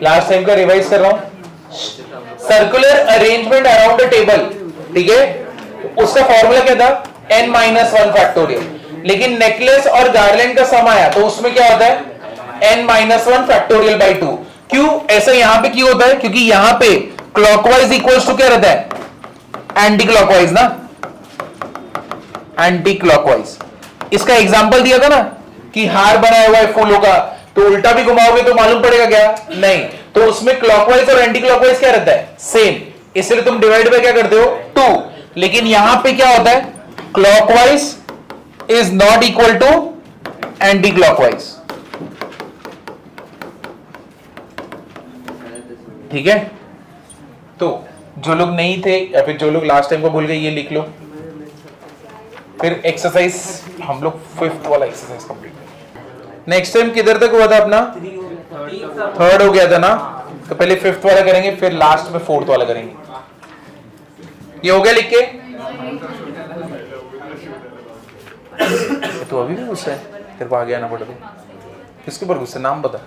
Last time का revise कर रहा हूं। Circular arrangement around the table, ठीक है, उसका फॉर्मूला क्या था, n-1 फैक्टोरियल। लेकिन नेकलेस और गार्लैंड का सम आया तो उसमें क्या होता है, n-1 फैक्टोरियल बाई 2। क्यों ऐसा यहां पे क्यों होता है, क्योंकि यहां पे क्लॉकवाइज इक्वल्स टू क्या रहता है, एंटी क्लॉकवाइज ना, एंटी क्लॉकवाइज। इसका एग्जांपल दिया था ना कि हार बनाया हुआ है फूलों का, तो उल्टा भी घुमाओगे तो मालूम पड़ेगा क्या, नहीं, तो उसमें क्लॉकवाइज और एंटी क्लॉकवाइज क्या रहता है, सेम, इसलिए तुम डिवाइड बाय क्या करते हो, 2। लेकिन यहां पे क्या होता है, clockwise is not equal to anticlockwise, ठीक है। तो जो लोग नहीं थे या फिर जो लोग लास्ट टाइम को भूल गए, ये लिख लो। फिर एक्सरसाइज हम लोग 5th वाला एक्सरसाइज कंप्लीट। नेक्स्ट टाइम किधर तक हुआ था अपना, 3rd हो गया था ना, तो पहले 5th वाला करेंगे, फिर लास्ट में 4th वाला करेंगे। ये हो गया लिख के, तो अभी भी गुस्सा है, तेरे को आगे आना पड़ेगा। किसके ऊपर गुस्सा, नाम बता,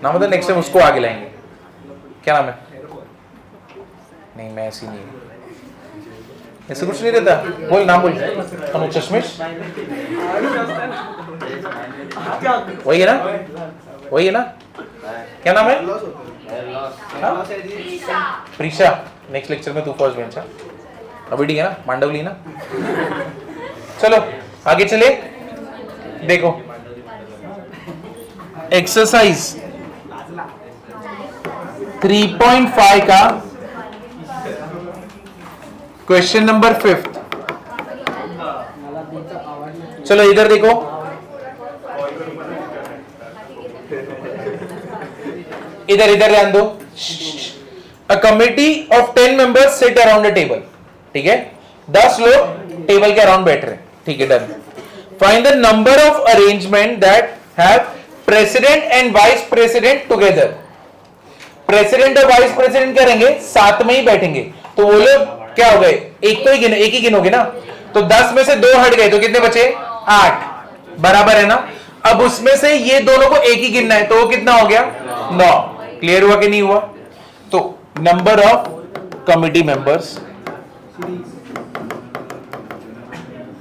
नाम बता, नेक्स्ट टाइम उसको आगे लाएंगे। क्या नाम है, नहीं मैं ऐसी नहीं, ऐसे कुछ नहीं रहता, बोल नाम बोल। अनु चश्मिश, वही है ना, वही है ना, क्या नाम है, प्रीशा। नेक्स्ट लेक्चर में तू फर्स्ट बेंच है, अभी ठीक है ना, मांडवली ना। चलो आगे चले, देखो एक्सरसाइज 3.5 का क्वेश्चन नंबर 5। चलो इधर देखो, इधर इधर ध्यान दो। A committee of 10 members seat around the table, ठीक है, 10 लोग टेबल के अराउंड बैठ रहे हैं, ठीक है, done. Find the number of arrangement that have president and vice president together. President और वाइस प्रेसिडेंट करेंगे, साथ में ही बैठेंगे, तो वो लोग क्या हो गए, एक तो ही गिन, एक ही गिनोगे ना, तो 10 में से 2 हट गए तो कितने बचे, 8, बराबर है ना। अब उसमें से ये दोनों को एक ही गिनना है, तो वो कितना हो गया, 9। क्लियर हुआ कि नहीं हुआ। तो नंबर ऑफ कमिटी मेंबर्स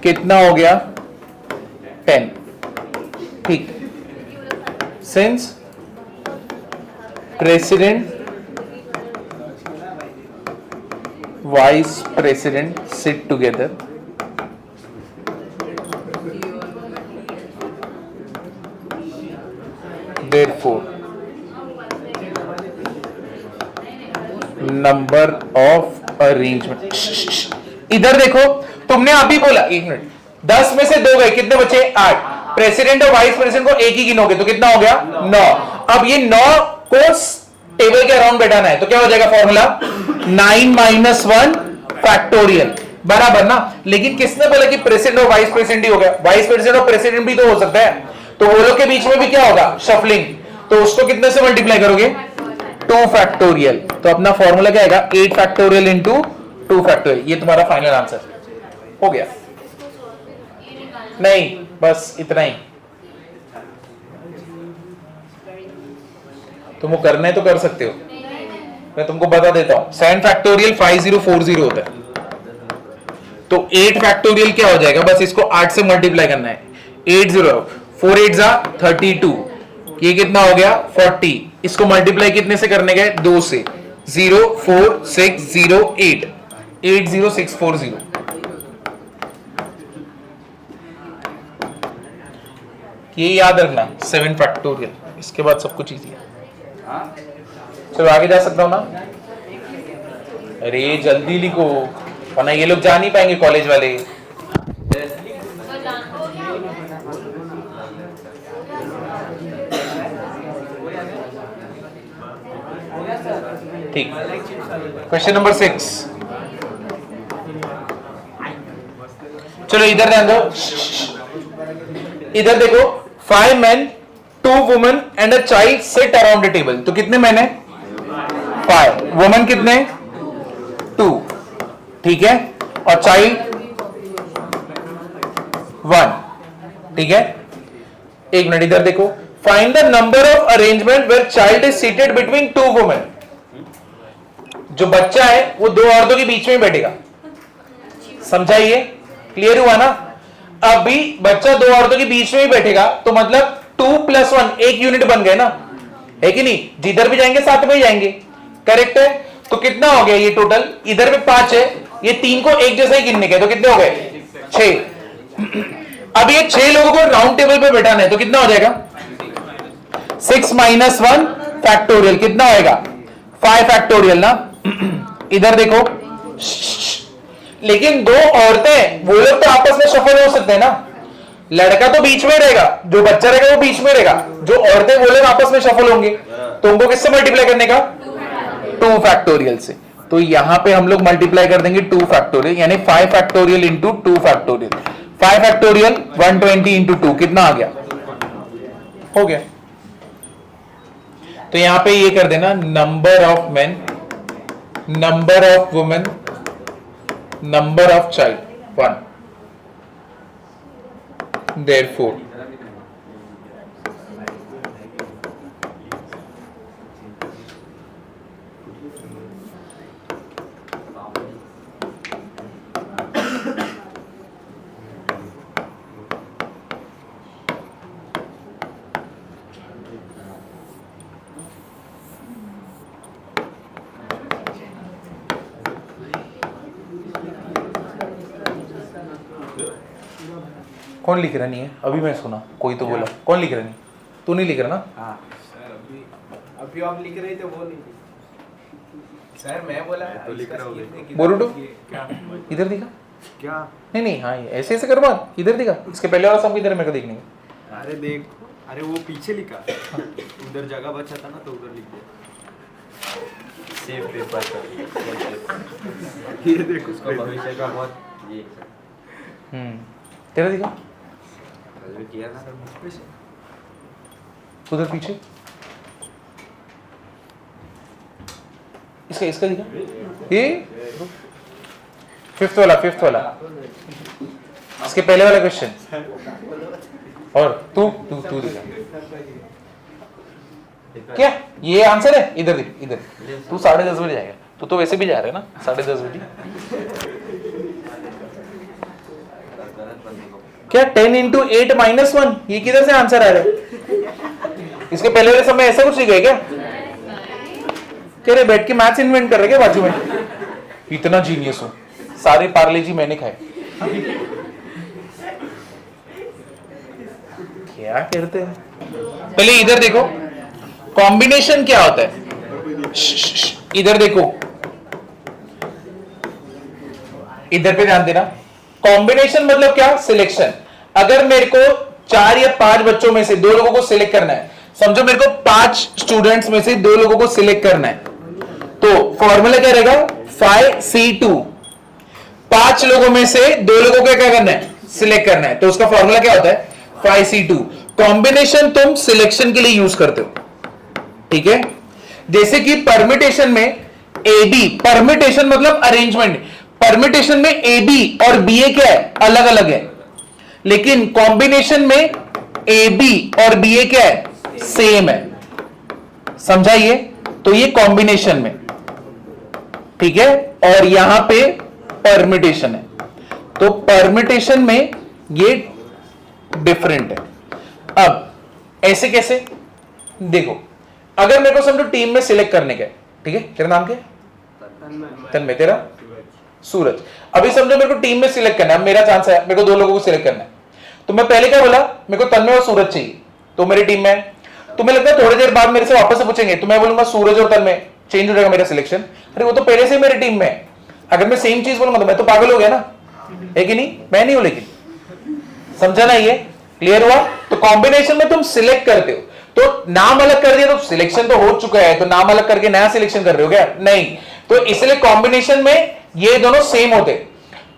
कितना हो गया, 10, ठीक। Since president vice president sit together, therefore number of arrangement. इधर देखो, तुमने अभी बोला, 1 मिनट, 10 में से 2 गए, कितने बचे, 8। प्रेसिडेंट और वाइस प्रेसिडेंट को एक ही गिनोगे तो कितना हो गया, 9। अब ये 9 को टेबल के अराउंड बैठाना है, तो क्या हो जाएगा फॉर्मूला, 9-1 फैक्टोरियल, बराबर ना। लेकिन किसने बोला कि प्रेसिडेंट और वाइस प्रेसिडेंट ही हो गया, वाइस प्रेसिडेंट और प्रेसिडेंट भी तो हो सकता है, तो वो लोग के बीच में भी क्या होगा, शफलिंग, तो उसको कितने से मल्टीप्लाई करोगे, 2 फैक्टोरियल। तो अपना फॉर्मूला क्या आएगा, 8 फैक्टोरियल इंटू 2 फैक्टोरियल। ये तुम्हारा फाइनल आंसर हो गया। नहीं बस इतना ही, तुमको करना है तो कर सकते हो, मैं तुमको बता देता हूं। 7 फैक्टोरियल 5040 होता है, तो 8 फैक्टोरियल क्या हो जाएगा, बस इसको 8 से मल्टीप्लाई करना है, 80 4 8 जा 32, ये कितना हो गया 40, इसको मल्टीप्लाई कितने से करने गए, 2 से, 04608 80640। ये याद रखना 7 फैक्टोरियल, इसके बाद सब कुछ इजी है। चलो आगे जा सकता हूं ना, अरे जल्दी लिखो वरना ये लोग जा नहीं पाएंगे कॉलेज वाले। ठीक, क्वेश्चन नंबर 6। चलो इधर ध्यान दो, इधर देखो, 5 men 2 women and a child sit around the table। तो कितने मैन है, 5, वुमेन कितने, 2, ठीक है, और चाइल्ड 1, ठीक है। एक मिनट इधर देखो, find the number of arrangement where child is seated between two women. जो बच्चा है वो दो औरतों के बीच में बैठेगा, समझाइए, क्लियर हुआ ना। अभी बच्चा दो औरतों के बीच में ही बैठेगा तो मतलब 2+1 एक यूनिट बन गए ना, है कि नहीं, जिधर भी जाएंगे साथ में ही जाएंगे, करेक्ट है। तो कितना हो गया ये टोटल, इधर में 5 है, ये 3 को एक जैसा ही गिनने के, तो कितने हो गए 6। अब ये 6 लोगों को राउंड टेबल पे बैठाना है तो कितना हो जाएगा 6 - 1 फैक्टोरियल, कितना होएगा 5 फैक्टोरियल ना। इधर देखो, लेकिन दो औरतें वो लोग तो आपस में सफल हो सकते हैं ना, लड़का तो बीच में रहेगा, जो बच्चा रहेगा वो बीच में रहेगा, जो औरतें वो लोग आपस में सफल होंगे, तो उनको किससे मल्टीप्लाई करने का 2 फैक्टोरियल से। तो यहां पे हम लोग मल्टीप्लाई कर देंगे 2 फैक्टोरियल, यानी 5 factorial into 2 factorial. 5 factorial 120 into 2 कितना आ गया, हो गया। तो यहां पे ये कर देना, number of main, number of women, number of child 1। Therefore, कौन लिख रहा नहीं है, अभी मैं सुना कोई तो बोला, कौन लिख रहा नहीं, तू नहीं लिख रहा ना। हाँ सर, अभी आप लिख रहे थे वो नहीं सर, मैं बोला तो लिख रहा हूँ, बोलो तो क्या इधर दिखा, क्या नहीं नहीं, हाँ ऐसे ऐसे कर बात, इधर दिखा, इसके पहले वाला सब इधर मेरे को देखने का। अरे देख, अरे वो पीछे लिखा, उधर जगह बचा था ना तो उधर लिख दिया। सेव पेपर ये देखो, उसका भविष्य का बहुत ये तेरा दिखा किया ना सर, मुझ पे उधर पीछे, इसका इसका दिखा, ये फिफ्थ वाला इसके पहले वाला क्वेश्चन, और तू तू तू दिखा क्या, ये आंसर है, इधर देख, इधर तू 10:30 बजे जाएगा, तू तो वैसे भी जा रहा है ना 10:30 बजे। क्या 10 × 8 - 1, ये किधर से आंसर आ रहा है, इसके पहले वाले समय ऐसा कुछ लिखा है क्या, कह रहे बैठ के मैथ्स इन्वेंट कर रहे क्या बाजू में, इतना जीनियस हूं, सारे पार्ले जी मैंने खाए, क्या करते हैं। पहले इधर देखो कॉम्बिनेशन क्या होता है, इधर देखो, इधर पे ध्यान देना, कॉम्बिनेशन मतलब क्या, सिलेक्शन। अगर मेरे को 4 या 5 बच्चों में से 2 लोगों को सिलेक्ट करना है, समझो मेरे को 5 स्टूडेंट्स में से 2 लोगों को सिलेक्ट करना है, तो फॉर्मूला क्या रहेगा 5C2, 5 लोगों में से 2 लोगों को क्या करना है, सिलेक्ट करना है, तो उसका फॉर्मूला क्या होता है 5C2। कॉम्बिनेशन तुम सिलेक्शन के लिए यूज करते हो, ठीक है। जैसे कि परमिटेशन में AB, परमिटेशन मतलब अरेंजमेंट, परमिटेशन में AB और BA क्या है, अलग अलग है, लेकिन कॉम्बिनेशन में AB और BA क्या है, सेम है, समझाइए। तो ये कॉम्बिनेशन में, ठीक है, और यहां पे परमिटेशन है, तो परमिटेशन में ये डिफरेंट है। अब ऐसे कैसे, देखो अगर मेरे को समझो टीम में सिलेक्ट करने का, ठीक है, तेरा नाम क्या है, तन्मय, तेरा सूरज। अभी समझो मेरे को टीम में सिलेक्ट करना है, मेरा चांस है, मेरे को 2 लोगों को सिलेक्ट करना है, तो मैं पहले क्या बोला, मेरे को तन्मय और सूरज चाहिए, तो मेरी टीम में है। तुम्हें लगता है थोड़ी देर बाद मेरे से वापस से पूछेंगे तो मैं बोलूंगा सूरज और तन्मय, चेंज हो जाएगा मेरा सिलेक्शन, अरे वो तो पहले से मेरी टीम में है। अगर मैं सेम चीज बोलूंगा तो मैं तो पागल हो गया ना, है कि नहीं, मैं नहीं हूं, लेकिन समझा ना, ये क्लियर हुआ। तो कॉम्बिनेशन में तुम सिलेक्ट करते हो, तो नाम अलग कर दिया तो सिलेक्शन तो हो चुका है, तो नाम अलग करके नया सिलेक्शन कर रहे हो क्या, नहीं, तो इसलिए कॉम्बिनेशन में ये दोनों सेम होते।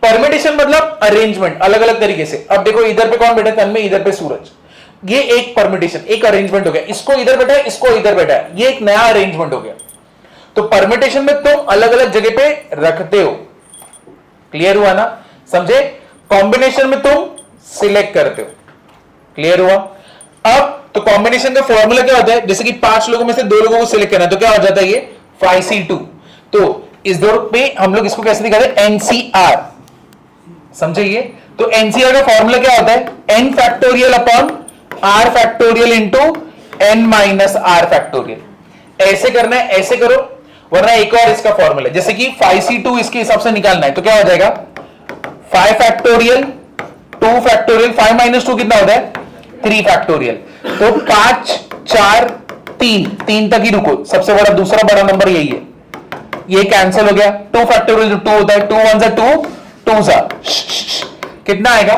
परमिटेशन मतलब अरेंजमेंट अलग अलग तरीके से। अब देखो इधर पे कौन बैठा है, तन्मय, इधर पे सूरज, ये एक परमिटेशन, एक अरेंजमेंट हो गया, इसको इधर बैठा है, इसको इधर बैठा है, ये एक नया अरेंजमेंट हो गया। तो परमिटेशन में तुम अलग अलग जगह पे रखते हो, क्लियर हुआ ना, समझे। कॉम्बिनेशन में तुम सिलेक्ट करते हो, क्लियर हुआ। अब तो कॉम्बिनेशन का फॉर्मूला क्या होता है, जैसे कि 5 लोगों में से 2 लोगों को सिलेक्ट करना है, तो क्या हो जाता है ये 5C2। तो इस दौर पे हम लोग इसको कैसे दिखाते हैं, NCR, समझे ये। तो NCR का फॉर्मूला क्या होता है, n factorial upon r factorial into n minus r factorial. ऐसे करना है, ऐसे करो, वरना एक और इसका फॉर्मूला, जैसे कि 5C2 इसके हिसाब से निकालना है, तो क्या हो जाएगा 5 फैक्टोरियल 2 फैक्टोरियल, 5 माइनस 2 कितना होता है 3 फैक्टोरियल। तो 5 4 3 तक ही रुको, सबसे बड़ा दूसरा बड़ा नंबर यही है, ये कैंसिल हो गया। 2 फैक्टोरियल 2 होता है, 2 1 2 2 सा कितना आएगा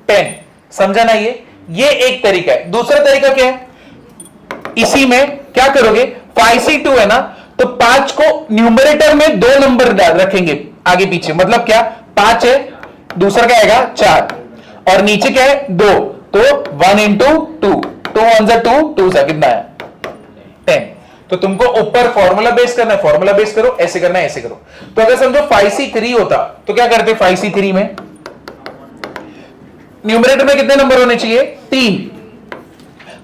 10। समझा ना ये एक तरीका है। दूसरा तरीका क्या है, इसी में क्या करोगे 5C2 है ना, तो 5 को न्यूमरेटर में 2 नंबर रखेंगे आगे पीछे, मतलब क्या 5 है, दूसरा क्या आएगा 4, और नीचे क्या है 2, तो 1 इंटू 2, 2 1 2 2 सा कितना है 10। तो तुमको ऊपर फॉर्मूला बेस करना है, फॉर्मूला बेस करो, ऐसे करना है, ऐसे करो। तो अगर समझो 5C3 होता तो क्या करते 5C3 में, न्यूमरेटर में कितने नंबर होने चाहिए 3,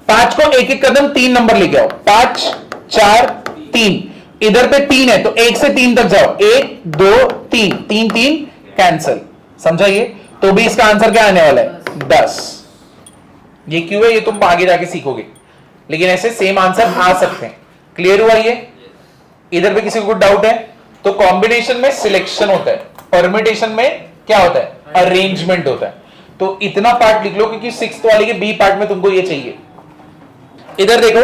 5 को एक एक कदम 3 नंबर लेके आओ, 5 4 3, इधर पे 3 है तो 1 से 3 तक जाओ, 1 2 3 3 3 कैंसिल। समझा ये, तो भी इसका आंसर क्या आने वाला है 10। ये क्यों है ये तुम आगे जाके सीखोगे, लेकिन ऐसे सेम आंसर आ सकते हैं। क्लियर हुआ ये, इधर पे किसी को डाउट है? तो कॉम्बिनेशन में सिलेक्शन होता है, परम्यूटेशन में क्या होता है अरेंजमेंट होता है। तो इतना पार्ट लिख लो, क्योंकि 6th वाले के बी पार्ट में तुमको ये चाहिए। इधर देखो,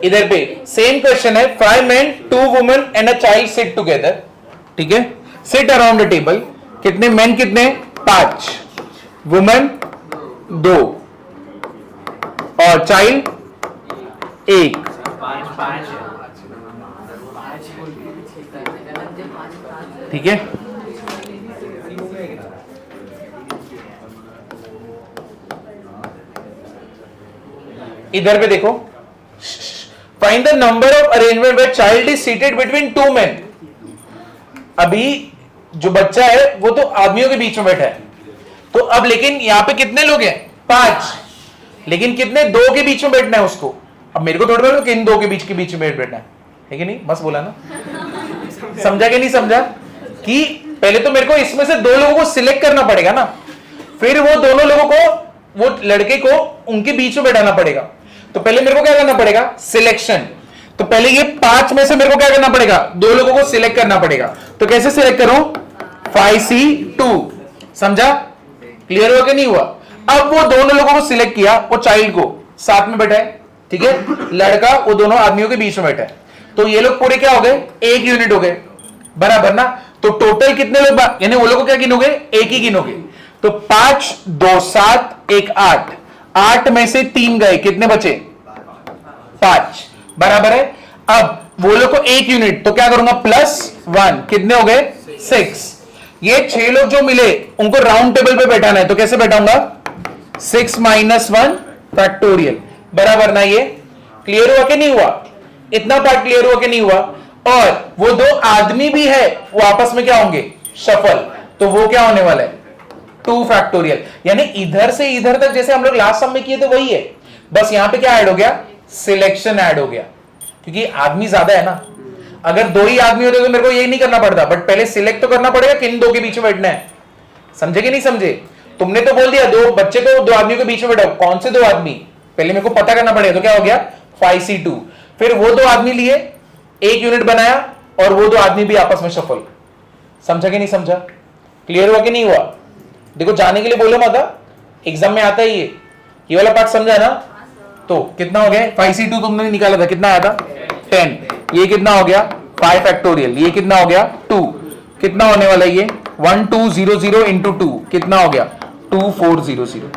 इधर पे सेम क्वेश्चन है, 5 men 2 women and a child sit together, ठीक है, sit around the table। कितने men कितने 5, women 2 और child 1, ठीक है। इधर पे देखो, find the number of arrangement where child is seated between 2 men। अभी जो बच्चा है वो तो आदमियों के बीच में बैठा है, तो अब लेकिन यहां पे कितने लोग हैं 5, लेकिन कितने 2 के बीच में बैठना है उसको। अब मेरे को थोड़ा बोलो कि इन 2 के बीच में बैठना है कि नहीं, बस बोला ना। समझा कि नहीं समझा, कि पहले तो मेरे को इसमें से 2 लोगों को सिलेक्ट करना पड़ेगा ना, फिर वो दोनों लोगों को, वो लड़के को उनके बीच में बैठाना पड़ेगा। तो पहले मेरे को क्या करना पड़ेगा सिलेक्शन। तो पहले ये 5 में से मेरे को क्या करना पड़ेगा 2 लोगों को सिलेक्ट करना पड़ेगा। तो कैसे सिलेक्ट करूं 5C2। समझा, क्लियर हुआ कि नहीं हुआ। अब वो दोनों लोगों को सिलेक्ट किया, वो चाइल्ड को साथ में बैठा है, ठीक है, लड़का वो दोनों आदमियों के बीच में बैठा है। तो ये लोग पूरे क्या हो गए 1 यूनिट हो गए, बराबर ना। तो टोटल कितने लोग, यानी वो लोग को क्या गिनोगे 1 ही गिनोगे। तो 5 2 7 1 8, 8 में से 3 गए, कितने बचे 5, बराबर है। अब वो लोग को 1 यूनिट, तो क्या करूंगा +1, कितने हो गए 6। ये 6 लोग जो मिले उनको राउंड टेबल पे बैठाना है, तो कैसे बैठाऊंगा 6 - 1 फैक्टोरियल, बराबर ना। ये क्लियर हुआ कि नहीं हुआ, इतना पार्ट क्लियर हुआ कि नहीं हुआ। और वो 2 आदमी भी है, वो आपस में क्या होंगे शफल, तो वो क्या होने वाला है 2 फैक्टोरियल। यानी इधर से इधर तक जैसे हम लोग लास्ट सम में किए थे वही है, बस यहां पे क्या ऐड हो गया सिलेक्शन ऐड हो गया, क्योंकि आदमी ज्यादा है ना। अगर 2 ही आदमी होते तो मेरे को यही नहीं करना पड़ता, बट पहले सिलेक्ट तो करना पड़ेगा किन 2 के बीच में बैठना है। समझे कि नहीं समझे, तुमने तो बोल दिया 2 बच्चे को 2 आदमियों के बीच में बैठाओ, कौन से 2 आदमी पहले मेरे को पता करना पड़ेगा। तो क्या हो गया 5C2, फिर वो 2 आदमी लिए 1 यूनिट बनाया, और वो 2 आदमी भी आपस में शफल। समझा कि नहीं समझा, क्लियर हुआ कि नहीं हुआ। देखो जाने के लिए बोलो मत, एग्जाम में आता है ये वाला पार्ट, समझा ना। तो कितना हो गया 5C2 तुमने निकाला था, कितना आया था 10। ये कितना हो गया 5 फैक्टोरियल, ये कितना हो गया 2, कितना होने वाला है ये 1200 इंटू 2, कितना हो गया 2400।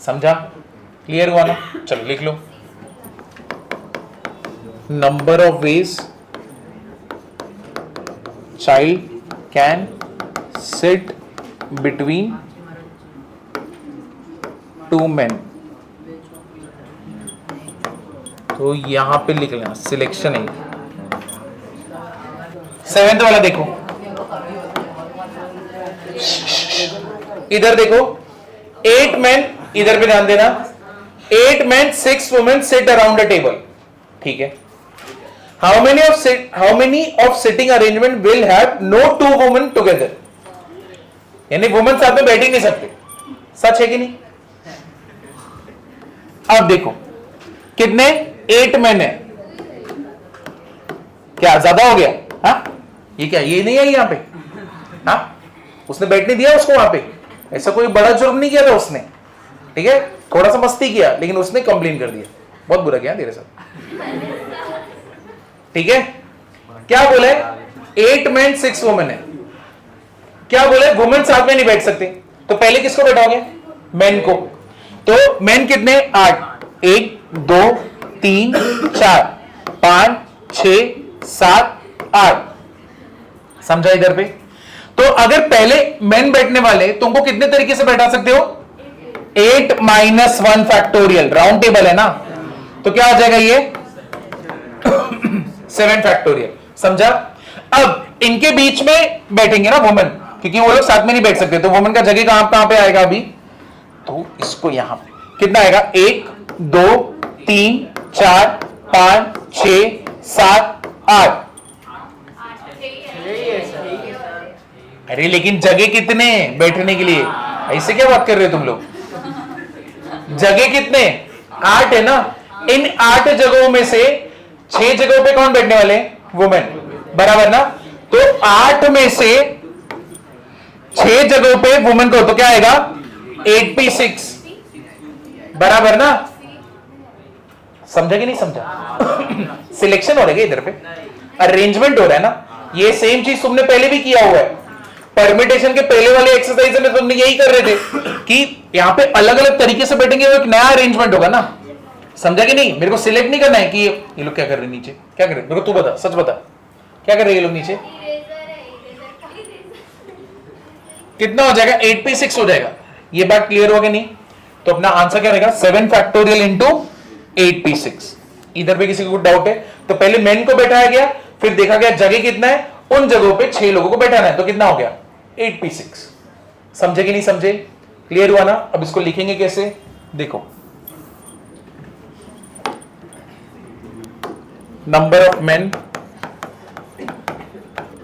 समझा, क्लियर हुआ ना। चलो लिख लो, number of ways child can sit between 2 men। तो यहां पे लिख लेना सिलेक्शन है। 7th वाला देखो, इधर देखो 8 men इधर पे ध्यान देना, 8 men 6 women sit around a table, ठीक है। How many of sitting arrangement will have no 2 women together, यानी वुमेन साथ में बैठ ही नहीं सकते, सच है कि नहीं? अब देखो कितने 8 men है, क्या ज्यादा हो गया? हाँ, ये क्या, ये नहीं है यहाँ पे? हाँ, उसने बैठने दिया उसको वहां पे, ऐसा कोई बड़ा जुर्म नहीं किया था उसने, ठीक है, थोड़ा सा मस्ती किया, लेकिन उसने कंप्लेन कर दिया, बहुत बुरा किया तेरे साथ, ठीक है। क्या बोले? 8 men 6 women है, क्या बोले? वुमेन साथ में नहीं बैठ सकते, तो पहले किसको बैठाओगे? मेन को। तो मेन कितने? 8, 1 2 3 4 5 6 7 8, समझा इधर पे? तो अगर पहले मेन बैठने वाले, तुमको कितने तरीके से बैठा सकते हो? 8 - 1 फैक्टोरियल, राउंड टेबल है ना, तो क्या आ जाएगा ये? 7 फैक्टोरियल, समझा? अब इनके बीच में बैठेंगे ना वुमेन, क्योंकि वो लोग साथ में नहीं बैठ सकते, तो वुमेन का जगह कहां पे आएगा अभी? तो इसको यहां पे कितना आएगा? 1 2 3 4 5 6 7 8। अरे लेकिन जगह कितने बैठने के लिए? ऐसे क्या बात कर रहे हो तुम लोग? जगह कितने? 8 है ना। इन 8 जगहों में से 6 जगहों पे कौन बैठने वाले? वुमेन, बराबर ना। तो 8 में से 6 जगहों पे वुमेन को, तो क्या आएगा? 8p6, बराबर ना। समझा कि नहीं समझा? सिलेक्शन हो रहा है इधर पे, अरेंजमेंट हो रहा है ना। ये सेम चीज तुमने पहले भी किया हुआ है, परमिटेशन के पहले वाले एक्सरसाइज में तुमने यही कर रहे थे कि यहां पे अलग अलग तरीके से बैठेंगे, वो एक नया अरेंजमेंट होगा ना। समझा कि नहीं? मेरे को सिलेक्ट नहीं करना है कि ये लोग क्या कर रहे हैं नीचे, क्या कर रहे हैं, मेरे को तू बता, सच बता, क्या कर रहे हैं ये लोग नीचे? कितना हो जाएगा? 8p6 हो जाएगा। ये बात क्लियर हो गई नहीं? तो अपना आंसर क्या रहेगा? 7 फैक्टोरियल इंटू 8p6। इधर पे किसी को डाउट है? तो पहले मेन को बैठाया गया, फिर देखा गया जगह कितना है, उन जगहों पे 6 लोगों को बैठाना है, तो कितना हो गया? 8p6। समझे कि नहीं समझे? क्लियर हुआ ना? अब इसको लिखेंगे कैसे, देखो। Number of main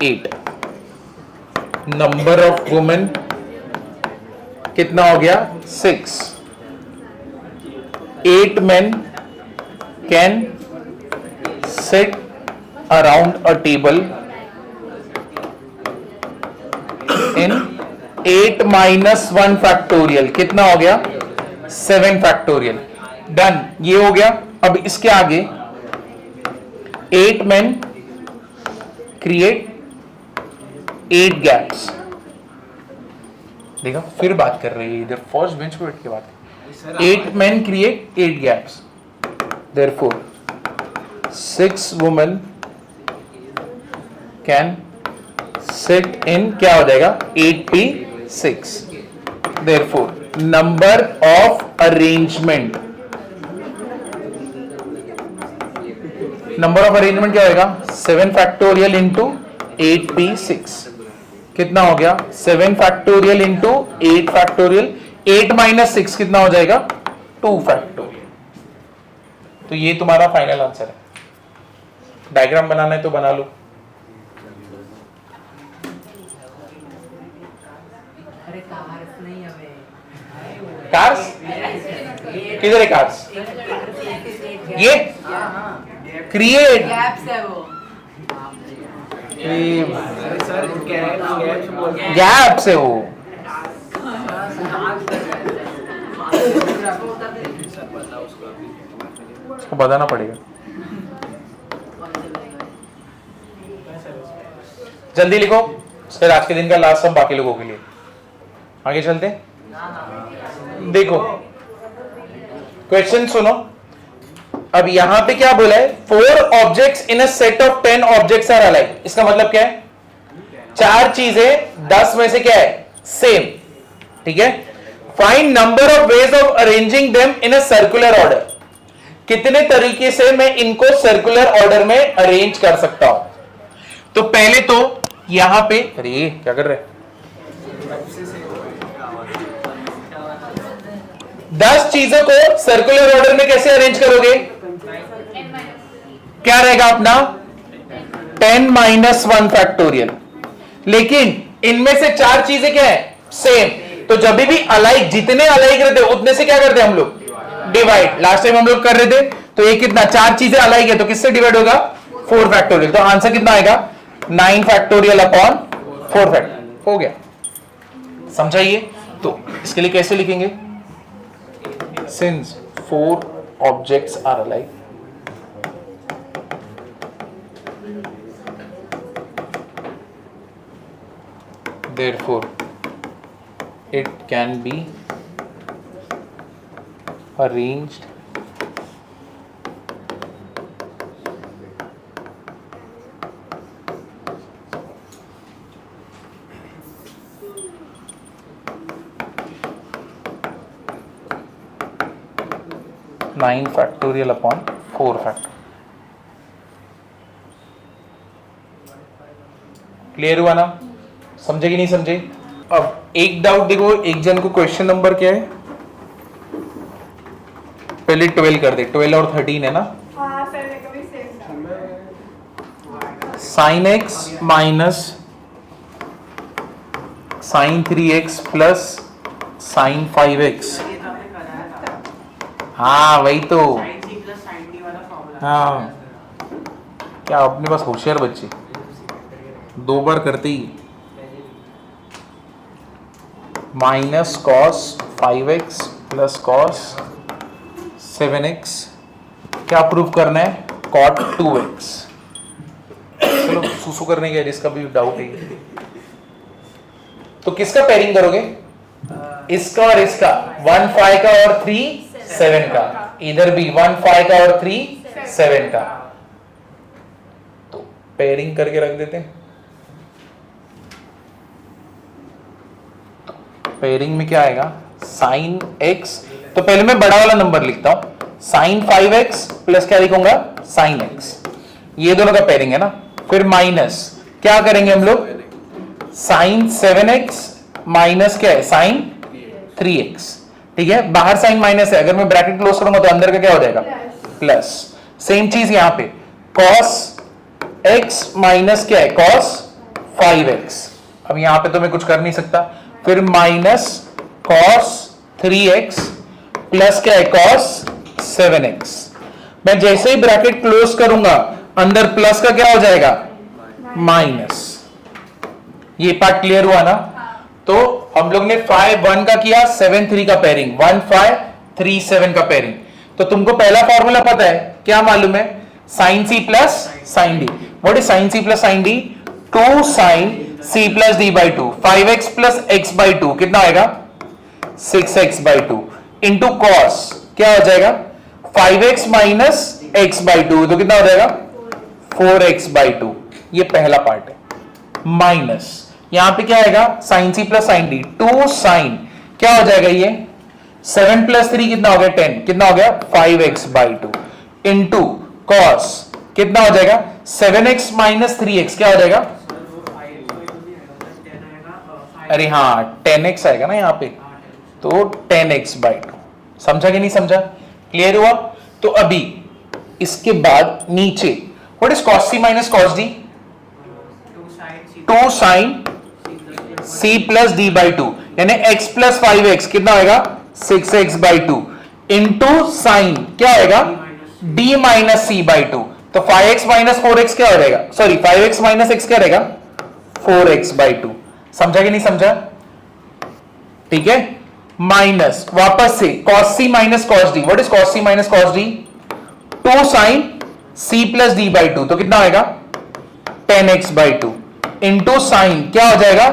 8, number of women कितना हो गया? 6। 8 men can sit around a table in 8 - 1 factorial, कितना हो गया? 7 फैक्टोरियल। डन, ये हो गया। अब इसके आगे 8 men create 8 gaps। देखा, फिर बात कर रही है इधर, फर्स्ट बेंच पे बैठ के बात। 8 men create 8 gaps, therefore 6 women can sit in, क्या हो जाएगा? 8p6। therefore number of arrangement, number of arrangement क्या होगा? 7 फैक्टोरियल इंटू 8p6, कितना हो गया? 7 फैक्टोरियल इंटू 8 फैक्टोरियल, 8 - 6 कितना हो जाएगा? 2 फैक्टोरियल। तो ये तुम्हारा फाइनल आंसर है। डायग्राम बनाना है तो बना लो। कार्स किधर है? कार्स ये क्रिएट गैप से वो उसको बताना पड़ेगा। जल्दी लिखो, फिर आज के दिन का लास्ट सब बाकी लोगों के लिए। आगे चलते हैं। देखो क्वेश्चन सुनो। अब यहां पे क्या बोला है? 4 objects in a set of 10 objects are alike. इसका मतलब क्या है? 4 चीजें 10 में से क्या है? सेम, ठीक है। Find number of ways of arranging them in a circular order. कितने तरीके से मैं इनको सर्कुलर ऑर्डर में अरेंज कर सकता हूं? तो पहले तो यहां पे, अरे क्या कर रहे? 10 चीजों को सर्कुलर ऑर्डर में कैसे अरेंज करोगे? क्या रहेगा अपना 10 माइनस 1 फैक्टोरियल। लेकिन इनमें से 4 चीजें क्या है? सेम। तो जब भी अलाइक, जितने अलाइक रहते उतने से क्या करते हैं हम लोग? डिवाइड। लास्ट टाइम हम लोग कर रहे थे, तो ये कितना 4 चीजें अलाइक है तो किससे डिवाइड होगा? 4 फैक्टोरियल। तो आंसर कितना आएगा? 9 फैक्टोरियल अपॉन 4 फैक्टोरियल। हो गया, समझाइए। तो इसके लिए कैसे लिखेंगे? Since 4 objects are alike, therefore it can be arranged nine factorial upon 4 factorial. Clear हुआ ना? समझे कि नहीं समझे? अब एक डाउट देखो, एक जन को क्वेश्चन नंबर क्या है? पहले 12 कर दे, 12 और 13 है ना? Sine x minus sine 3x plus sine 5x। हाँ वही तो। हाँ क्या अपने पास होशियार बच्चे, 2 बार करते ही। Minus cos 5x plus cos 7x, क्या प्रूव करना है? Cot 2x। चलो सुसु करने के जिसका भी डाउट है। तो किसका पेयरिंग करोगे? इसका और इसका, 1 5 का और 3 7 का। इधर भी 1 5 का और 3 7 का। तो पेयरिंग करके रख देते हैं। पेयरिंग में क्या आएगा? साइन x, तो पहले मैं बड़ा वाला नंबर लिखता हूं, साइन 5x प्लस क्या लिखूंगा? Sine x। ये दोनों का पेयरिंग है ना। फिर माइनस क्या करेंगे हम लोग? साइन 7x माइनस क्या है? Sign 3x। ठीक है, बाहर साइन माइनस है, अगर मैं ब्रैकेट क्लोज करूंगा तो अंदर का क्या हो जाएगा? प्लस। सेम चीज यहां पे, cos x माइनस क्या है? cos 5x। अब यहां पे तो मैं कुछ कर नहीं सकता। फिर माइनस cos 3x प्लस क्या है? cos 7x। मैं जैसे ही ब्रैकेट क्लोज करूंगा अंदर प्लस का क्या हो जाएगा? माइनस। ये पार्ट क्लियर हुआ ना? तो हम लोग ने 5 1 का किया, 7 3 का पेयरिंग, 1 5 3 7 का पेयरिंग। तो तुमको पहला फॉर्मूला पता है, क्या मालूम है? Sine C plus sine D. What is sine C plus sine D? 2 sine c plus D by 2, 5x plus x by 2 कितना आएगा? 6x बाई 2 इंटू कॉस क्या हो जाएगा? 5x माइनस x बाई 2 तो कितना हो जाएगा? 4x by 2। ये पहला पार्ट है। माइनस यहां पे क्या आएगा? Sine C plus sine D, 2 sine क्या हो जाएगा? ये 7 प्लस 3 कितना हो गया? 10। कितना हो गया? 5x बाई 2 इंटू कॉस कितना हो जाएगा? 7x माइनस 3x क्या हो जाएगा? अरे हाँ 10x आएगा ना यहाँ पे, तो 10x बाई 2। समझा कि नहीं समझा? क्लियर हुआ? तो अभी इसके बाद नीचे what is cos c minus cos d? 2 sine c plus d by 2 यानी x प्लस 5x कितना आएगा? 6x बाई 2 इंटू साइन क्या आएगा? d minus c by 2। तो 5x माइनस 4x क्या हो जाएगा? सॉरी 5x माइनस x क्या रहेगा? 4x by 2। समझा कि नहीं समझा? ठीक है, माइनस वापस से cos c minus cos d। What is cos c minus cos d? 2 sine c plus d by 2 तो कितना आएगा? 10x बाई 2 इंटू साइन क्या हो जाएगा?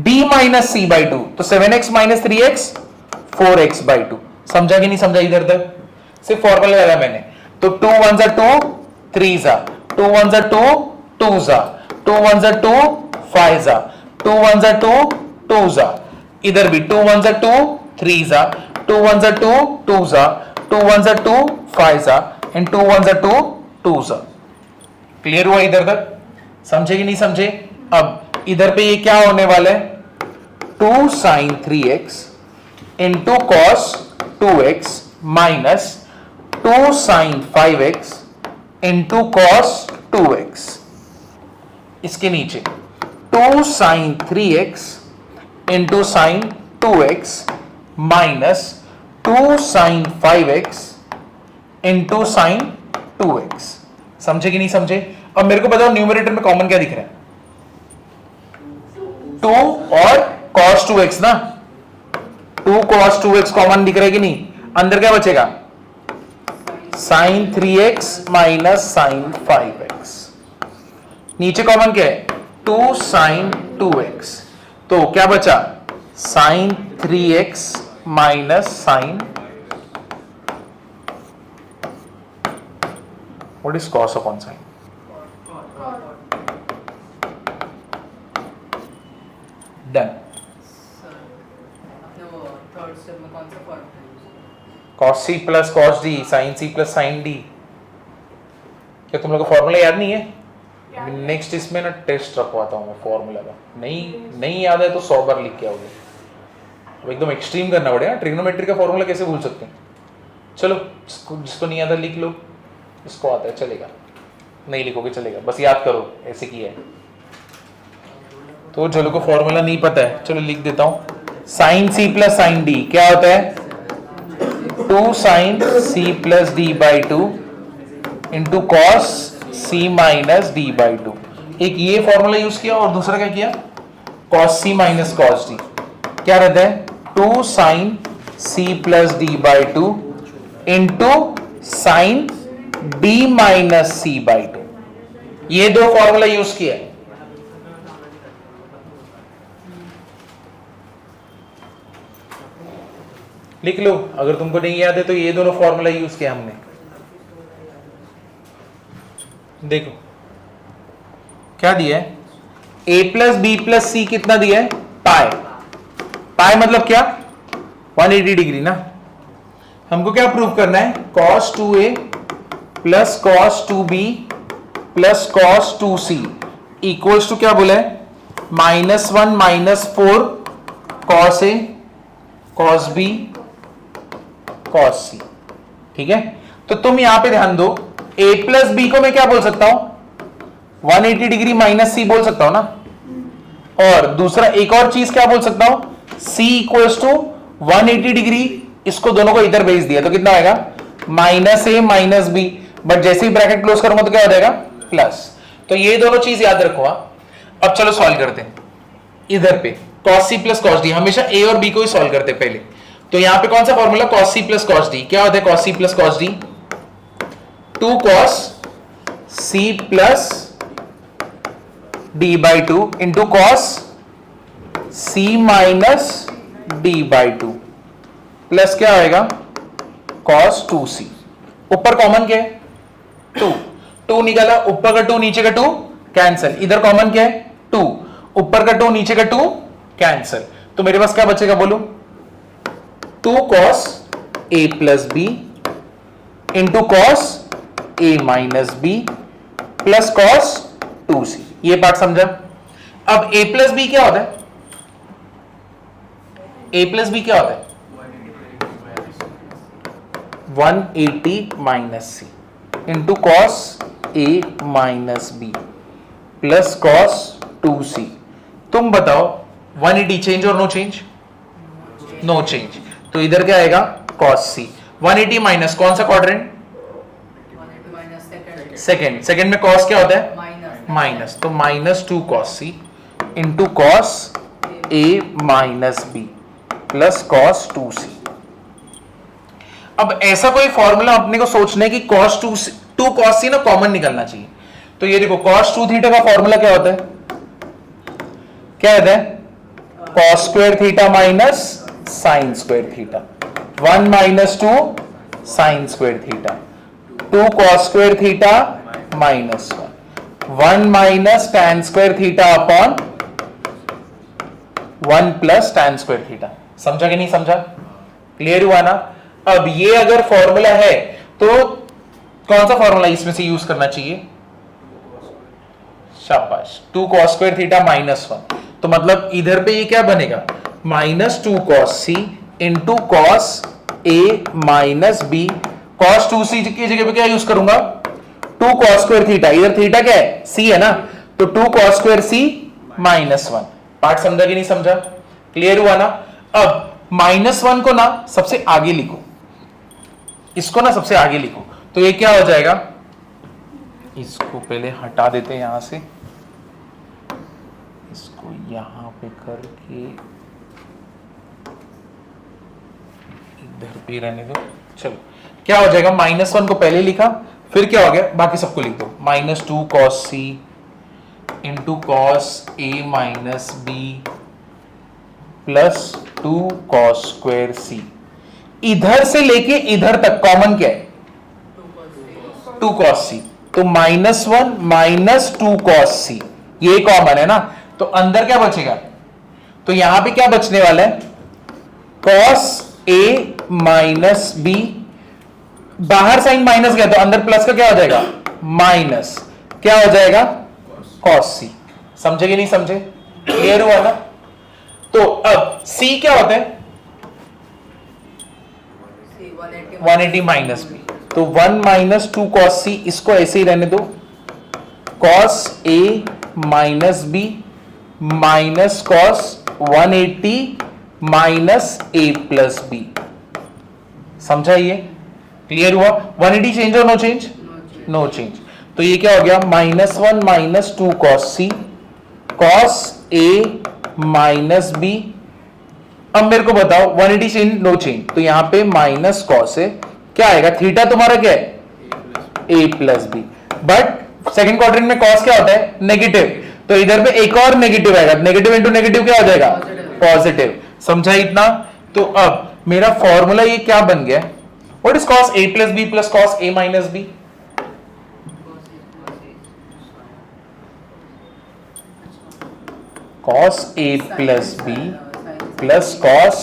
d माइनस c बाई 2 तो 7x minus 3x 4x by 2। समझा कि नहीं समझा? इधर तक सिर्फ फॉर्मूला लगाया मैंने। तो 2 1 जा 2 3 जा, 2 1 जा 2 2 जा, 2 1 जा 2 5 जा, 2 1 जा 2 2 जा, इधर भी 2 1 जा 2 3 जा, 2 1 जा 2 2 जा, 2 1 जा 2 5 जा एंड 2 1 जा 2 2 जा। क्लियर हुआ इधर तक? समझे कि नहीं समझे? अब इधर पे ये क्या होने वाला है? 2 sine 3x into cos 2x minus 2 sine 5x into cos 2x, इसके नीचे 2 sine 3x into sine 2x minus 2 sine 5x into sine 2x। समझे कि नहीं समझे? अब मेरे को बताओ न्यूमरेटर में कॉमन क्या दिख रहा है? 2 और cos 2x ना, 2 cos 2x कॉमन दिख रहा है कि नहीं? अंदर क्या बचेगा? Sine 3x minus sine 5x। नीचे कॉमन क्या है? 2 साइन 2x, तो क्या बचा? Sine 3x minus sine, what is cos upon sine? Done. cos c plus cos d, sin c plus sin d। क्या तुम लोग को फॉर्मूला याद नहीं है? नेक्स्ट इसमें ना टेस्ट रखवाता हूं मैं फॉर्मूला का, नहीं याद है तो 100 बार लिख के आओगे। अब एकदम एक्सट्रीम करना पड़ेगा। ट्रिग्नोमेट्री का फॉर्मूला कैसे भूल सकते हैं? चलो जिसको नहीं आता लिख लो, इसको आता है चलेगा, नहीं लिखोगे चलेगा, बस याद करो ऐसे किया है। तो चलो को फॉर्मूला नहीं पता है, चलो लिख देता हूं। Sine C plus sine D क्या होता है? 2 sine C plus D by 2 into cos C minus D by 2। एक ये फॉर्मूला यूज किया और दूसरा क्या किया? Cos C minus cos D क्या रहता है? 2 sine C plus D by 2 into sine D minus C by 2। ये दो फॉर्मूला यूज किया है। लिख लो, अगर तुमको नहीं याद है तो ये दोनों फॉर्मूला यूज किया हमने। देखो क्या दिया है? a प्लस बी प्लस सी कितना दिया है? पाई। पाई मतलब क्या? 180 डिग्री ना। हमको क्या प्रूव करना है? cos 2a plus cos 2b plus cos 2c equals to क्या बोला है? -1 -4 cos a cos b cos c। ठीक है, तो तुम यहां पे ध्यान दो, a प्लस बी को मैं क्या बोल सकता हूं? 180 डिग्री माइनस सी बोल सकता हूं ना। और दूसरा एक और चीज क्या बोल सकता हूं? c इक्वल्स टू 180 डिग्री, इसको दोनों को इधर भेज दिया तो कितना आएगा? -a माइनस बी, बट जैसे ही ब्रैकेट क्लोज करूंगा तो क्या हो जाएगा? प्लस। तो ये दोनों चीज याद रखो। अब चलो सॉल्व करते हैं। इधर पे cos c plus cos d, हमेशा a और b को ही सॉल्व करते हैं पहले। तो यहां पे कौन सा formula? cos c plus cos d क्या होता है? cos c plus cos d 2 cos c plus d by 2 into cos c minus d by 2 plus क्या आएगा? cos 2c। ऊपर कॉमन क्या है? 2। 2 निकाला, ऊपर का 2 नीचे का 2 कैंसिल। इधर कॉमन क्या है? 2। ऊपर का 2 नीचे का 2 कैंसिल। तो मेरे पास क्या बचेगा बोलो? 2 cos a plus b into cos a minus b plus cos 2c। ये पार्ट समझा? अब a प्लस b क्या होता है? a प्लस b क्या होता है? 180 minus c into cos a minus b plus cos 2c। तुम बताओ 180 चेंज और नो चेंज? No change. तो इधर क्या आएगा? cos c। 180 माइनस कौन सा क्वाड्रेंट? सेकेंड। सेकेंड में cos क्या होता है? माइनस। तो -2 cos c into cos a minus b plus cos 2c। अब ऐसा कोई फॉर्मूला अपने को सोचना है कि cos 2 cos c ना कॉमन निकलना चाहिए। तो ये देखो cos 2 थीटा का फॉर्मूला क्या होता है? क्या होता है? cos square theta minus sine square theta. 1 minus 2 sine square theta, 2 cos square theta minus 1 minus tan square theta upon 1 plus tan square theta. समझा कि नहीं समझा? क्लियर हुआ ना? अब ये अगर फॉर्मूला है तो कौन सा फॉर्मूला इसमें से यूज करना चाहिए? शाबाश, 2 cos स्क्वायर थीटा माइनस 1। तो मतलब इधर पे ये क्या बनेगा? -2 cos c इंटू cos ए माइनस बी, कॉस 2c की जगह पे क्या यूज करूंगा, 2 cos स्क्वायर थीटा, इधर थीटा क्या है, c है ना, तो 2 cos स्क्वायर c -1। पार्ट समझा कि नहीं समझा, क्लियर हुआ ना। अब -1 को ना सबसे आगे लिखो, इसको ना सबसे आगे लिखो, तो ये क्या हो जाएगा, इसको पहले हटा देते हैं यहां से, इसको यहां पे करके इधर पे रहने दो। चलो क्या हो जाएगा, -1 को पहले लिखा, फिर क्या हो गया, बाकी सबको लिख दो, -2 cos c into cos a minus B plus 2 cos square c। इधर से लेके इधर तक कॉमन क्या है, 2 cos c, तो -1 माइनस 2 cos c, ये कॉमन है ना, तो अंदर क्या बचेगा, तो यहां पे क्या बचने वाला है, cos a माइनस बी, बाहर साइन माइनस गया तो अंदर प्लस का क्या हो जाएगा, माइनस क्या हो जाएगा, cos c। समझे कि नहीं समझे, क्लियर हुआ ना। तो अब c क्या होता है, 180 माइनस बी, तो 1 माइनस 2 cos c, इसको ऐसे ही रहने दो, cos a minus B minus cos 180 minus a plus B. समझा, ये क्लियर हुआ। 180 चेंज और नो चेंज, नो चेंज, तो ये क्या हो गया, -1 minus 2 cos c cos a minus B. अब मेरे को बताओ 180 चेंज नो चेंज, तो यहां पे माइनस कॉस है, क्या आएगा, थीटा तुम्हारा क्या है, a plus B, but second quadrant में कॉस क्या होता है, नेगेटिव, तो इधर पे एक और नेगेटिव आएगा, नेगेटिव इंटू नेगेटिव क्या हो जाएगा, पॉजिटिव। समझा इतना। तो अब मेरा फॉर्मूला ये क्या बन गया, what is cos a plus B plus cos a minus B, cos a plus B plus cos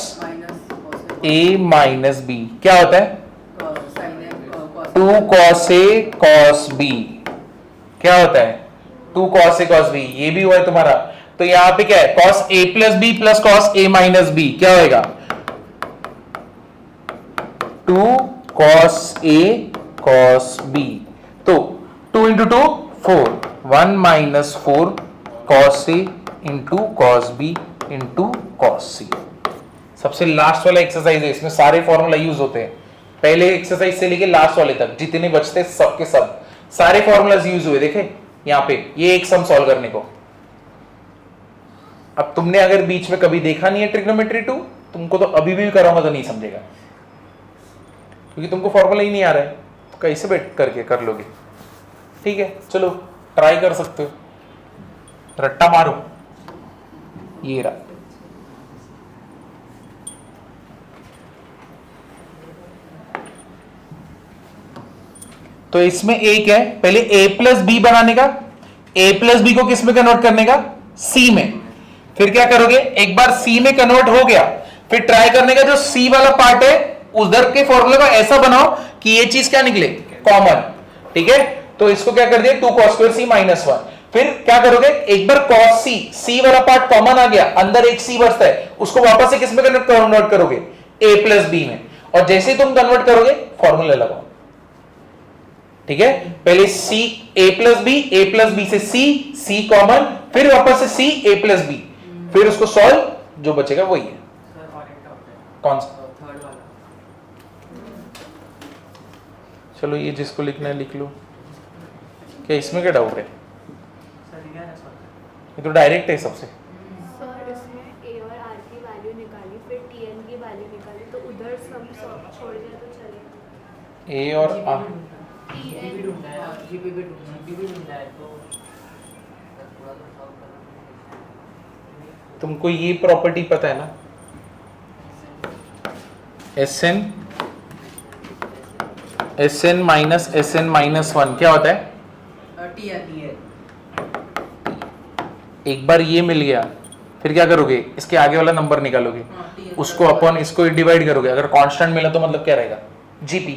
a minus B क्या होता है, 2 cos a cos b, क्या होता है, 2 cos a cos b, ये भी हुआ है तुम्हारा। तो यहां पे क्या है, cos a plus B plus cos a minus B क्या होएगा, 2 cos a cos b, तो 2 into 2 4, 1 minus 4 cos a into cos b into cos c। सबसे लास्ट वाला एक्सरसाइज है, इसमें सारे फॉर्मूला यूज होते हैं, पहले एक्सरसाइज से लेके लास्ट वाले तक जितने बचते सब के सब सारे फॉर्मूलाज यूज हुए। देखे यहां पे ये एक सम सॉल्व करने को, अब तुमने अगर बीच में कभी देखा नहीं है ट्रिग्नोमेट्री 2, तुमको तो अभी भी कराऊंगा तो नहीं समझेगा, क्योंकि तुमको फॉर्मूला ही नहीं आ रहा है, तो कैसे बैठ करके कर लोगे। ठीक है, चलो ट्राई कर सकते हो, रट्टा मारो, ये रहा। तो इसमें एक है, पहले a प्लस बी बनाने का, a प्लस बी को किस में कन्वर्ट करने का, c में, फिर क्या करोगे, एक बार c में कन्वर्ट हो गया, फिर ट्राई करने का जो c वाला पार्ट है उधर के फॉर्मूले को ऐसा बनाओ कि ये चीज क्या निकले, कॉमन। ठीक है, तो इसको क्या कर दिया, 2 cos स्क्वायर c माइनस 1, फिर क्या करोगे, एक बार cos c वाला पार्ट कॉमन आ गया, अंदर एक c बचता है, उसको वापस से किस में कन्वर्ट करोगे, a प्लस बी में, और जैसे ही तुम कन्वर्ट करोगे फॉर्मूला लगाओ। ठीक है, पहले c a प्लस बी से c कॉमन, फिर वापस से c a प्लस बी, फिर उसको सॉल्व, जो बचेगा वही है। कौन सा, चलो ये जिसको लिखना है लिख लो, क्या इसमें क्या डाउट है, ये तो डायरेक्ट है सबसे। सर इसमें a और r की वैल्यू निकाली, फिर tn की वैल्यू निकाली, तो उधर सम छोड़ दिया तो चलेगा। a और r, तुमको ये प्रॉपर्टी पता है ना, Sn माइनस Sn माइनस 1 क्या होता है, एक बार ये मिल गया, फिर क्या करोगे, इसके आगे वाला नंबर निकालोगे, उसको अपॉन इसको डिवाइड करोगे, अगर कांस्टेंट मिला तो मतलब क्या रहेगा, जीपी।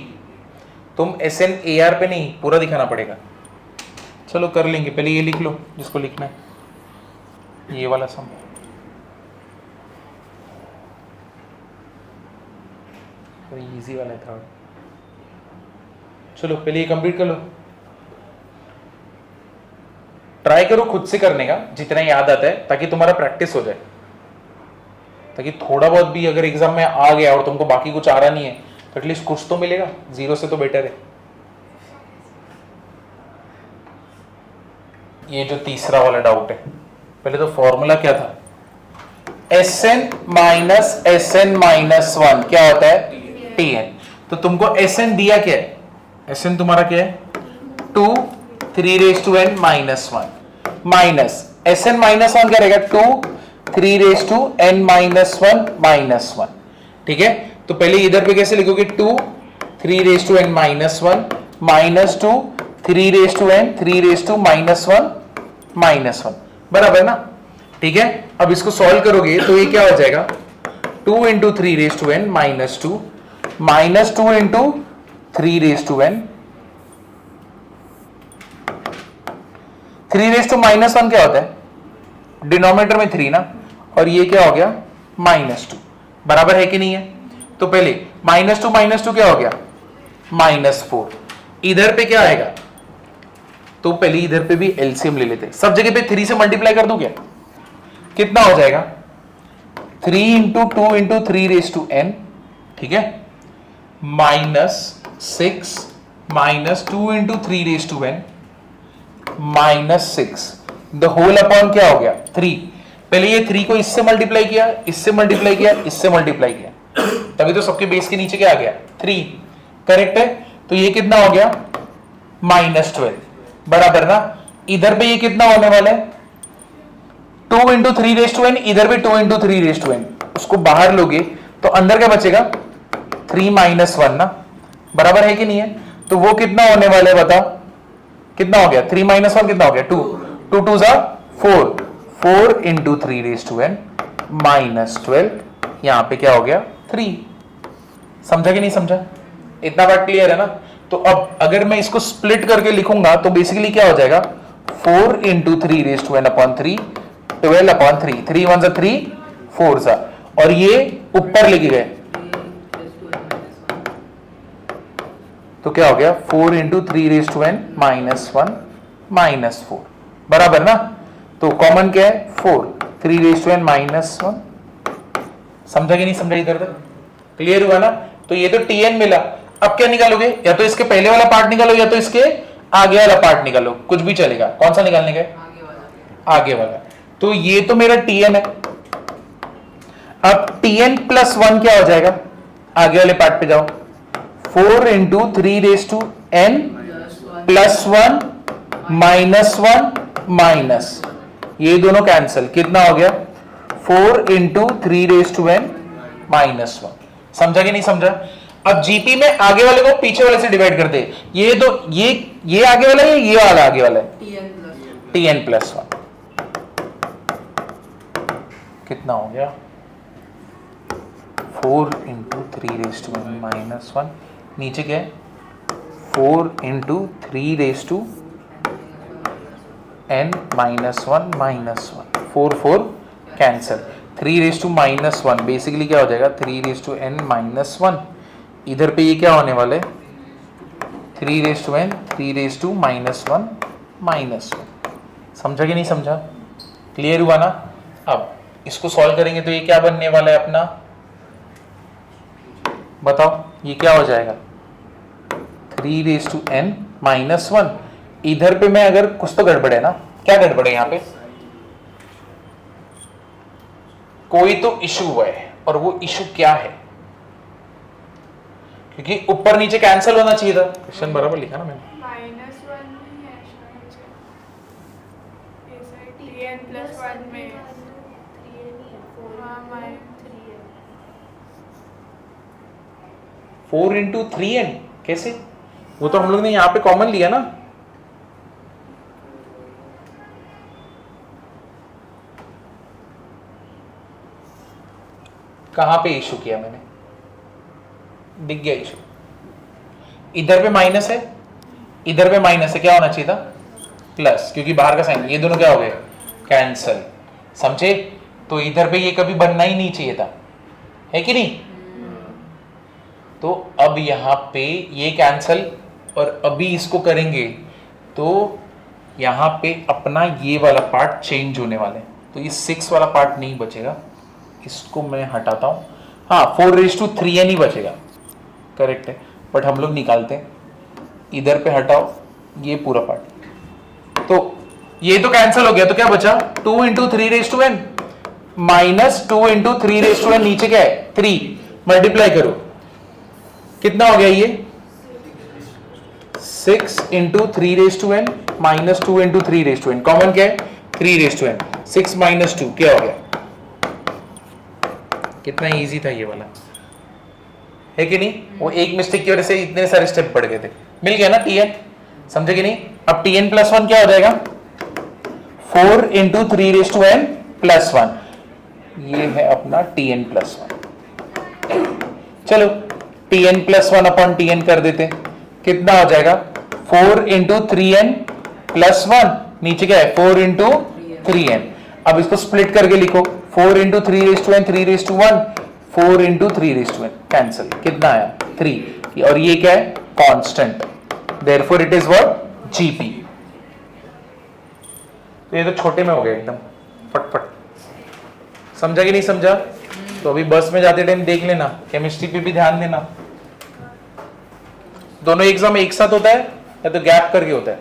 तुम Sn AR पे नहीं, पूरा दिखाना पड़ेगा। चलो कर लेंगे, पहले ये लिख लो जिसको लिखना है, ये वाला सम। इजी वाला है थर्ड। चलो पहले ये कंप्लीट कर लो, ट्राई करो खुद से करने का जितना याद आता है, ताकि तुम्हारा प्रैक्टिस हो जाए, ताकि थोड़ा बहुत भी अगर एग्जाम में आ गया और तुमको बाकी कुछ आ रहा नहीं है तो एटलीस्ट कुछ तो मिलेगा, जीरो से तो बेटर है। ये जो तीसरा वाला डाउट है, पहले तो फॉर्मूला क्या था, Sn माइनस Sn माइनस 1 क्या होता है, Tn। तो तुमको Sn दिया क्या है, Sn तुम्हारा क्या है 2 3 raise to n minus 1 minus Sn minus 1 क्या रहेगा 2 3 raise to n minus 1 minus 1। ठीक है, तो पहले इधर पे कैसे लिखोगे 2 3 raise to n minus 1 minus 2 3 raise to n 3 raise to minus 1 minus 1, बराबर ना। ठीक है, अब इसको सॉल्व करोगे तो ये क्या हो जाएगा 2 into 3 raise to n minus 2 minus 2 into 3 raise to n 3 raise to minus 1 क्या होता है, डिनोमिनेटर में 3 ना, और ये क्या हो गया माइनस 2, बराबर है कि नहीं है। तो पहले माइनस 2 क्या हो गया माइनस 4, इधर पे क्या आएगा, तो पहले इधर पे भी एलसीएम ले लेते, सब जगह पे 3 से मल्टीप्लाई कर दूं क्या, कितना हो जाएगा 3 into 2 into 3 raise to n, ठीक है, minus 6 minus 2 into 3 raise to n minus 6 the whole upon क्या हो गया 3। पहले ये 3 को इससे मल्टीप्लाई किया, इससे मल्टीप्लाई किया, इससे मल्टीप्लाई किया, तभी तो सबके बेस के नीचे क्या आ गया 3, करेक्ट है। तो ये कितना हो गया माइनस 12, बराबर ना। इधर पे ये कितना होने वाला है 2 इंटू 3 रेज टू n, इधर भी 2 इंटू 3 रेज टू n, उसको बाहर लोगे तो अंदर क्या बचेगा 3 माइनस 1 ना, बराबर है कि नहीं है। तो वो कितना होने वाला है बताओ, कितना हो गया 3 माइनस 1 कितना हो गया 2 2 2 जा 4 4 into 3 raise to n minus 12, यहां पे क्या हो गया 3। समझा कि नहीं समझा, इतना बात क्लियर है ना। तो अब अगर मैं इसको स्प्लिट करके लिखूंगा तो बेसिकली क्या हो जाएगा 4 into 3 raise to n upon 3 12 upon 3 3 1 जा 3 4 जा, और ये ऊपर लेके गए तो क्या हो गया 4 into 3 raise to n minus 1 minus 4, बराबर ना। तो कॉमन क्या है 4 3 रेज टू n माइनस 1, समझा कि नहीं समझा, इधर तक क्लियर हुआ ना। तो ये तो tn मिला, अब क्या निकालोगे, या तो इसके पहले वाला पार्ट निकालो या तो इसके आगे वाला पार्ट निकालो, कुछ भी चलेगा, कौन सा निकालने का आगे वाला। तो ये तो मेरा tn है, अब tn प्लस 1 क्या हो जाएगा, आगे वाले पार्ट पे जाओ 4 into 3 raise to n plus 1 minus 1 minus, ये दोनों कैंसिल, कितना हो गया 4 into 3 raise to n minus 1। समझा कि नहीं समझा। अब जीपी में आगे वाले को पीछे वाले से डिवाइड करते हैं, ये तो ये आगे वाला है, ये वाला आगे वाला है tn प्लस 1, कितना हो गया 4 into 3 raise to n minus 1, नीचे क्या है 4 into 3 raise to n minus 1 minus 1, 4 4 cancel, 3 raise to minus 1 basically क्या हो जाएगा 3 रेज टू n माइनस 1, इधर पे ये क्या होने वाला है 3 raise to n 3 raise to minus 1 minus 1। समझा कि नहीं समझा, क्लियर हुआ ना। अब इसको सॉल्व करेंगे तो ये क्या बनने वाला है अपना, बताओ ये क्या हो जाएगा 3 रेज टू n माइनस 1। इधर पे मैं अगर कुछ तो गड़बड़ है ना, क्या गड़बड़ है यहाँ पे, कोई तो इशू हुआ है, और वो इशू क्या है, क्योंकि ऊपर नीचे कैंसिल होना चाहिए था, क्वेश्चन बराबर लिखा ना मैंने माइनस 1 में है शायद, tn प्लस 1 में हाँ माइनस 3 है 4 इंटू 3n कैसे, वो तो हम लोग ने यहाँ पे कॉमन लिया ना, कहां पे इशू किया मैंने, दिख गया इशू, इधर पे माइनस है इधर पे माइनस है, क्या होना चाहिए था प्लस, क्योंकि बाहर का साइन, ये दोनों क्या हो गए कैंसल, समझे। तो इधर पे ये कभी बनना ही नहीं चाहिए था, है कि नहीं, तो अब यहाँ पे ये कैंसल और अभी इसको करेंगे तो यहाँ पे अपना ये वाला पार्ट चेंज होने वाला है, तो ये 6 वाला पार्ट नहीं बचेगा, इसको मैं हटाता हूँ। हाँ 4/3n ही बचेगा, करेक्ट है, बट हम लोग निकालते हैं, इधर पे हटाओ ये पूरा पार्ट, तो ये तो कैंसिल हो गया, तो क्या बचा 2 × 3n माइनस 2 × 3n, नीचे क्या है 3, मल्टीप्लाई करो कितना हो गया ये 6 × 3n माइनस 2 × 3n, कॉमन क्या है 3n, 6 माइनस 2 क्या हो गया, कितना इजी था ये वाला, है कि नहीं? वो एक मिस्टेक की वजह से इतने सारे स्टेप बढ़ गए थे। मिल गया ना tn, समझे कि नहीं? अब tn + 1 क्या हो जाएगा 4 × 3n + 1, ये है अपना tn + 1। चलो tn + 1 अपॉन tn कर देते, कितना हो जाएगा 4 × 3n + 1, नीचे क्या है 4 × 3n, अब इसको स्प्लिट करके लिखो 4 × 3n 3/1, 4 × 3n कैंसिल, कितना आया 3, और ये क्या है constant, therefore it is what GP. तो ये तो छोटे में हो गया एकदम फटफट, समझा कि नहीं समझा? तो अभी बस में जाते टाइम देख लेना, केमिस्ट्री पे भी ध्यान देना, दोनों एग्जाम एक साथ होता है या तो गैप करके होता है?